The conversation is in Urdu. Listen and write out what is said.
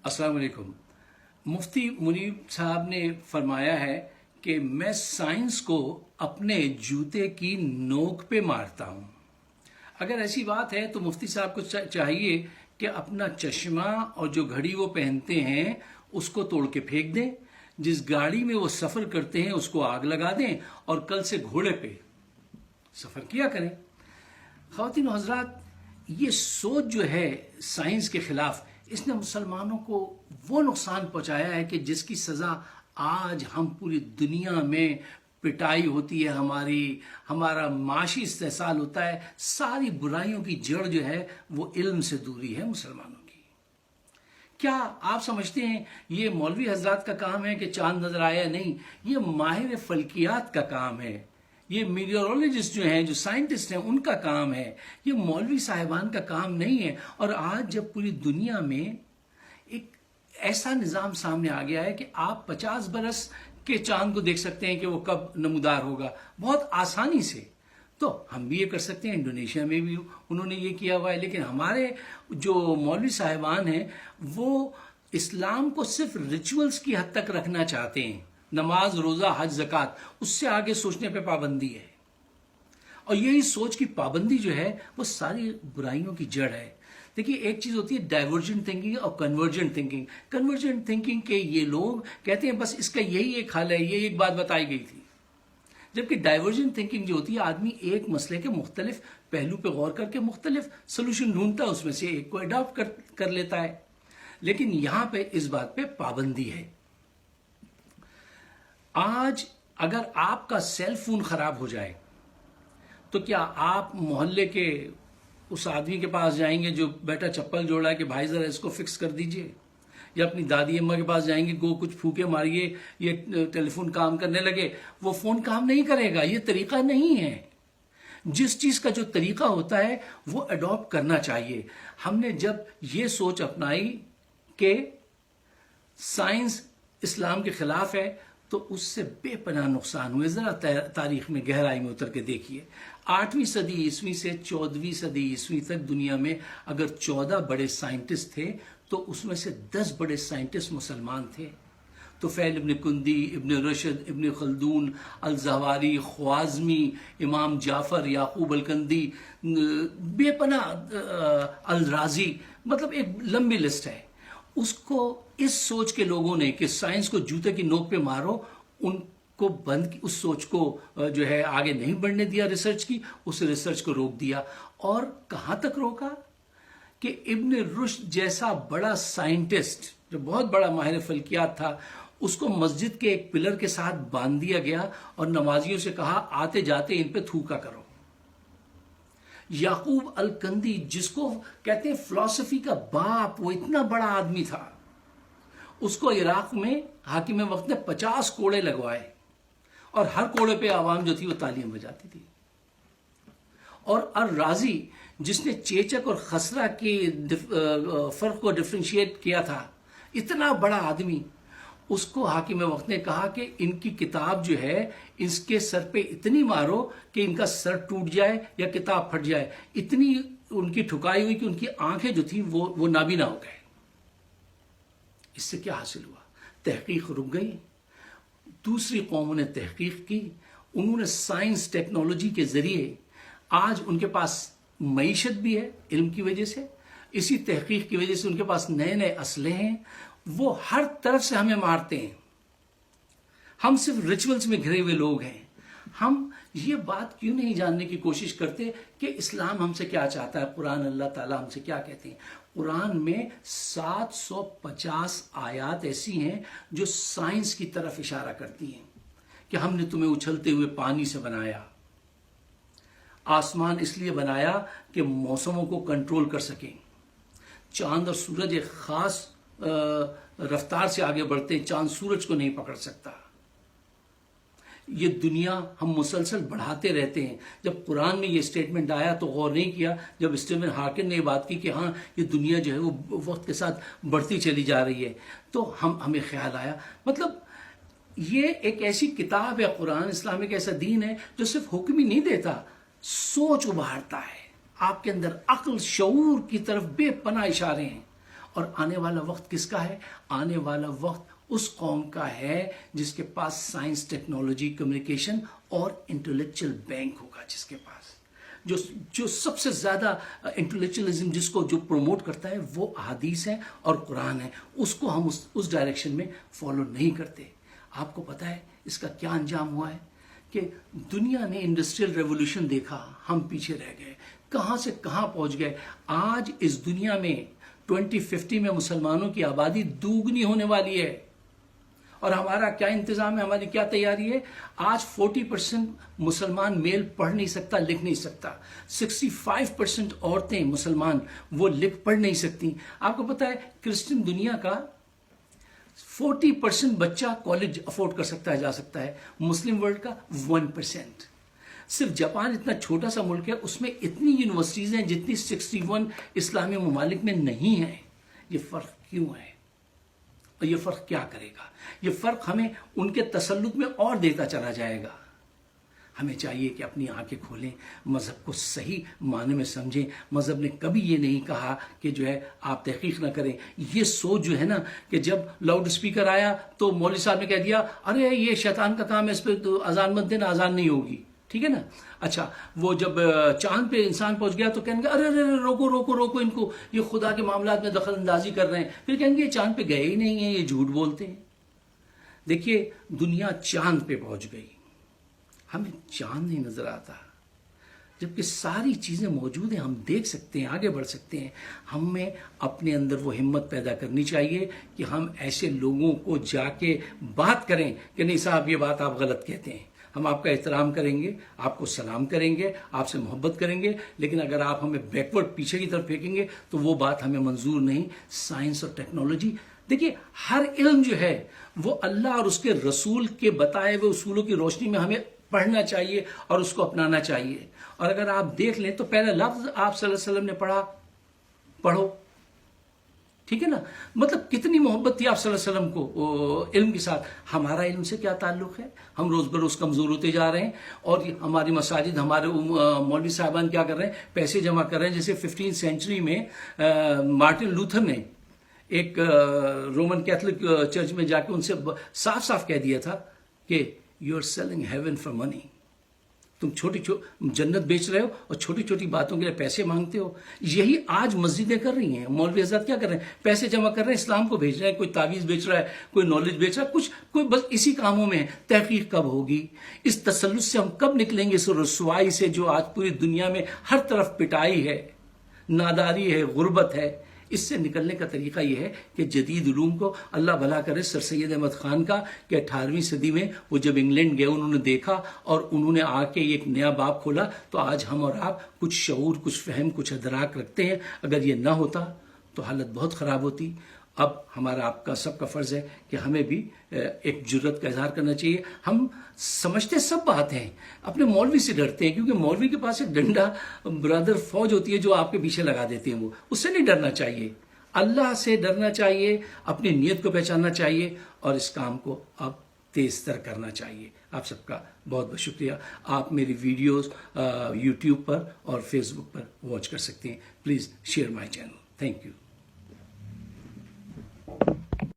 السلام علیکم۔ مفتی منیب صاحب نے فرمایا ہے کہ میں سائنس کو اپنے جوتے کی نوک پہ مارتا ہوں۔ اگر ایسی بات ہے تو مفتی صاحب کو چاہیے کہ اپنا چشمہ اور جو گھڑی وہ پہنتے ہیں اس کو توڑ کے پھینک دیں، جس گاڑی میں وہ سفر کرتے ہیں اس کو آگ لگا دیں اور کل سے گھوڑے پہ سفر کیا کریں۔ خواتین و حضرات، یہ سوچ جو ہے سائنس کے خلاف، اس نے مسلمانوں کو وہ نقصان پہنچایا ہے کہ جس کی سزا آج ہم پوری دنیا میں پٹائی ہوتی ہے، ہمارا معاشی استحصال ہوتا ہے۔ ساری برائیوں کی جڑ جو ہے وہ علم سے دوری ہے مسلمانوں کی۔ کیا آپ سمجھتے ہیں یہ مولوی حضرات کا کام ہے کہ چاند نظر آیا؟ نہیں، یہ ماہر فلکیات کا کام ہے، یہ میٹیورولوجسٹ جو ہیں، جو سائنٹسٹ ہیں، ان کا کام ہے، یہ مولوی صاحبان کا کام نہیں ہے۔ اور آج جب پوری دنیا میں ایک ایسا نظام سامنے آ گیا ہے کہ آپ 50 برس کے چاند کو دیکھ سکتے ہیں کہ وہ کب نمودار ہوگا، بہت آسانی سے، تو ہم بھی یہ کر سکتے ہیں۔ انڈونیشیا میں بھی انہوں نے یہ کیا ہوا ہے، لیکن ہمارے جو مولوی صاحبان ہیں وہ اسلام کو صرف ریچولز کی حد تک رکھنا چاہتے ہیں، نماز، روزہ، حج، زکوٰۃ، اس سے آگے سوچنے پہ پابندی ہے۔ اور یہی سوچ کی پابندی جو ہے وہ ساری برائیوں کی جڑ ہے۔ دیکھیے، ایک چیز ہوتی ہے ڈائیورجنٹ تھنکنگ اور کنورجنٹ تھنکنگ۔ کنورجنٹ تھنکنگ کے یہ لوگ کہتے ہیں بس اس کا یہی ایک حل ہے، یہ ایک بات بتائی گئی تھی، جبکہ ڈائیورجنٹ تھنکنگ جو ہوتی ہے، آدمی ایک مسئلے کے مختلف پہلو پہ غور کر کے مختلف سلوشن ڈھونڈتا ہے، اس میں سے ایک کو اڈاپٹ کر لیتا ہے۔ لیکن یہاں پہ اس بات پہ پابندی ہے۔ آج اگر آپ کا سیل فون خراب ہو جائے تو کیا آپ محلے کے اس آدمی کے پاس جائیں گے جو بیٹا چپل جوڑا ہے کہ بھائی ذرا اس کو فکس کر دیجئے، یا اپنی دادی اماں کے پاس جائیں گے کہ کچھ پھوکے ماریے یہ ٹیلی فون کام کرنے لگے؟ وہ فون کام نہیں کرے گا، یہ طریقہ نہیں ہے۔ جس چیز کا جو طریقہ ہوتا ہے وہ اڈاپٹ کرنا چاہیے۔ ہم نے جب یہ سوچ اپنائی کہ سائنس اسلام کے خلاف ہے تو اس سے بے پناہ نقصان ہوئے۔ ذرا تاریخ میں گہرائی میں اتر کے دیکھیے، 8ویں صدی عیسوی سے 14ویں صدی عیسوی تک دنیا میں اگر 14 بڑے سائنٹسٹ تھے تو اس میں سے 10 بڑے سائنٹسٹ مسلمان تھے۔ طفیل ابن کندی، ابن رشد، ابن خلدون، الزہواری، خوازمی، امام جعفر، یعقوب الکندی، بے پناہ، الرازی، مطلب ایک لمبی لسٹ ہے۔ اس کو اس سوچ کے لوگوں نے کہ سائنس کو جوتے کی نوک پہ مارو، ان کو اس سوچ کو جو ہے آگے نہیں بڑھنے دیا، ریسرچ کی، اس ریسرچ کو روک دیا۔ اور کہاں تک روکا کہ ابن رشد جیسا بڑا سائنٹسٹ جو بہت بڑا ماہر فلکیات تھا، اس کو مسجد کے ایک پلر کے ساتھ باندھ دیا گیا اور نمازیوں سے کہا آتے جاتے ان پہ تھوکا کرو۔ یعقوب الکندی، جس کو کہتے ہیں فلسفی کا باپ، وہ اتنا بڑا آدمی تھا، اس کو عراق میں حاکم وقت نے 50 کوڑے لگوائے اور ہر کوڑے پہ عوام جو تھی وہ تالیاں بجاتی تھی۔ اور الرازی، جس نے چیچک اور خسرہ کے فرق کو ڈفرینشیٹ کیا تھا، اتنا بڑا آدمی، اس کو حاکم وقت نے کہا کہ ان کی کتاب جو ہے اس کے سر پہ اتنی مارو کہ ان کا سر ٹوٹ جائے یا کتاب پھٹ جائے۔ اتنی ان کی ٹھکائی ہوئی کہ ان کی آنکھیں جو تھیں وہ نابینا ہو گئے۔ اس سے کیا حاصل ہوا؟ تحقیق رک گئی۔ دوسری قوموں نے تحقیق کی، انہوں نے سائنس ٹیکنالوجی کے ذریعے، آج ان کے پاس معیشت بھی ہے علم کی وجہ سے، اسی تحقیق کی وجہ سے ان کے پاس نئے نئے اسلحے ہیں، وہ ہر طرف سے ہمیں مارتے ہیں۔ ہم صرف ریچولز میں گھرے ہوئے لوگ ہیں۔ ہم یہ بات کیوں نہیں جاننے کی کوشش کرتے کہ اسلام ہم سے کیا چاہتا ہے، قرآن اللہ تعالیٰ ہم سے کیا کہتے ہیں؟ قرآن میں 750 آیات ایسی ہیں جو سائنس کی طرف اشارہ کرتی ہیں کہ ہم نے تمہیں اچھلتے ہوئے پانی سے بنایا، آسمان اس لیے بنایا کہ موسموں کو کنٹرول کر سکیں، چاند اور سورج ایک خاص رفتار سے آگے بڑھتے ہیں، چاند سورج کو نہیں پکڑ سکتا۔ یہ دنیا ہم مسلسل بڑھاتے رہتے ہیں۔ جب قرآن میں یہ اسٹیٹمنٹ آیا تو غور نہیں کیا، جب اسٹیفن ہاکنگ نے یہ بات کی کہ ہاں یہ دنیا جو ہے وہ وقت کے ساتھ بڑھتی چلی جا رہی ہے، تو ہمیں خیال آیا، مطلب یہ ایک ایسی کتاب ہے، قرآن اسلام ایک ایسا دین ہے جو صرف حکم ہی نہیں دیتا، سوچ ابھارتا ہے۔ آپ کے اندر عقل، شعور کی طرف بے پناہ اشارے ہیں، اور آنے والا وقت کس کا ہے؟ آنے والا وقت اس قوم کا ہے جس کے پاس سائنس، ٹیکنالوجی، کمیونیکیشن اور انٹلیکچل بینک ہوگا، جس کے پاس جو سب سے زیادہ انٹلیکچولیزم جس کو جو پروموٹ کرتا ہے وہ احادیث ہے اور قرآن ہے. اس کو ہم اس ڈائریکشن میں فالو نہیں کرتے. آپ کو پتا ہے اس کا کیا انجام ہوا ہے کہ دنیا نے انڈسٹریل ریولوشن دیکھا، ہم پیچھے رہ گئے، کہاں سے کہاں پہنچ گئے. آج اس دنیا میں 2050 میں مسلمانوں کی آبادی دوگنی ہونے والی ہے، اور ہمارا کیا انتظام ہے، ہماری کیا تیاری ہے. آج 40% مسلمان میل پڑھ نہیں سکتا، لکھ نہیں سکتا. 65% عورتیں مسلمان وہ لکھ پڑھ نہیں سکتی. آپ کو پتا ہے کرسچن دنیا کا 40% بچہ کالج افورڈ کر سکتا ہے، جا سکتا ہے. مسلم ورلڈ کا 1%. صرف جاپان اتنا چھوٹا سا ملک ہے، اس میں اتنی یونیورسٹیز ہیں جتنی 61 اسلامی ممالک میں نہیں ہیں. یہ فرق کیوں ہے اور یہ فرق کیا کرے گا؟ یہ فرق ہمیں ان کے تسلط میں اور دیتا چلا جائے گا. ہمیں چاہیے کہ اپنی آنکھیں کھولیں، مذہب کو صحیح معنی میں سمجھیں. مذہب نے کبھی یہ نہیں کہا کہ جو ہے آپ تحقیق نہ کریں. یہ سوچ جو ہے نا کہ جب لاؤڈ اسپیکر آیا تو مولوی صاحب نے کہہ دیا ارے یہ شیطان کا کام ہے، اس پہ تو اذان مت دینا، اذان نہیں ہوگی. ٹھیک ہے نا. اچھا وہ جب چاند پہ انسان پہنچ گیا تو کہیں گے ارے ارے روکو روکو روکو ان کو، یہ خدا کے معاملات میں دخل اندازی کر رہے ہیں. پھر کہیں گے یہ چاند پہ گئے ہی نہیں ہیں، یہ جھوٹ بولتے ہیں. دیکھیے دنیا چاند پہ پہنچ گئی، ہمیں چاند نہیں نظر آتا، جبکہ ساری چیزیں موجود ہیں، ہم دیکھ سکتے ہیں، آگے بڑھ سکتے ہیں. ہمیں اپنے اندر وہ ہمت پیدا کرنی چاہیے کہ ہم ایسے لوگوں کو جا کے بات کریں کہ نہیں صاحب یہ بات آپ غلط کہتے ہیں، ہم آپ کا احترام کریں گے، آپ کو سلام کریں گے، آپ سے محبت کریں گے، لیکن اگر آپ ہمیں بیکورڈ پیچھے کی طرف پھینکیں گے تو وہ بات ہمیں منظور نہیں. سائنس اور ٹیکنالوجی، دیکھیے ہر علم جو ہے وہ اللہ اور اس کے رسول کے بتائے ہوئے اصولوں کی روشنی میں ہمیں پڑھنا چاہیے اور اس کو اپنانا چاہیے. اور اگر آپ دیکھ لیں تو پہلا لفظ آپ صلی اللہ علیہ وسلم نے پڑھا، پڑھو. ٹھیک ہے نا. مطلب کتنی محبت تھی آپ صلی اللہ علیہ وسلم کو علم کے ساتھ. ہمارا علم سے کیا تعلق ہے؟ ہم روز بروز کمزور ہوتے جا رہے ہیں، اور ہماری مساجد، ہمارے مولوی صاحبان کیا کر رہے ہیں؟ پیسے جمع کر رہے ہیں. جیسے 15 سینچری میں مارٹن لوتھر نے ایک رومن کیتھولک چرچ میں جا کے ان سے صاف صاف کہہ دیا تھا کہ you are selling heaven for money. تم جنت بیچ رہے ہو اور چھوٹی چھوٹی باتوں کے لیے پیسے مانگتے ہو. یہی آج مسجدیں کر رہی ہیں. مولوی حضرات کیا کر رہے ہیں؟ پیسے جمع کر رہے ہیں، اسلام کو بھیج رہے ہیں. کوئی تعویذ بیچ رہا ہے، کوئی نالج بیچ رہا ہے، کوئی بس اسی کاموں میں ہے. تحقیق کب ہوگی؟ اس تسلط سے ہم کب نکلیں گے؟ اس رسوائی سے جو آج پوری دنیا میں ہر طرف پٹائی ہے، ناداری ہے، غربت ہے. اس سے نکلنے کا طریقہ یہ ہے کہ جدید علوم کو اللہ بھلا کرے سر سید احمد خان کا کہ 18ویں صدی میں وہ جب انگلینڈ گئے انہوں نے دیکھا اور انہوں نے آ کے ایک نیا باب کھولا. تو آج ہم اور آپ کچھ شعور، کچھ فہم، کچھ ادراک رکھتے ہیں. اگر یہ نہ ہوتا تو حالت بہت خراب ہوتی. اب ہمارا آپ کا سب کا فرض ہے کہ ہمیں بھی ایک جرت کا اظہار کرنا چاہیے. ہم سمجھتے سب بات ہیں، اپنے مولوی سے ڈرتے ہیں کیونکہ مولوی کے پاس ایک ڈنڈا برادر فوج ہوتی ہے جو آپ کے پیچھے لگا دیتے ہیں. وہ اس سے نہیں ڈرنا چاہیے، اللہ سے ڈرنا چاہیے، اپنی نیت کو پہچاننا چاہیے اور اس کام کو اب تیز تر کرنا چاہیے. آپ سب کا بہت بہت شکریہ. آپ میری ویڈیوز یوٹیوب پر اور فیس بک پر واچ کر سکتے ہیں. Please share my channel. Thank you.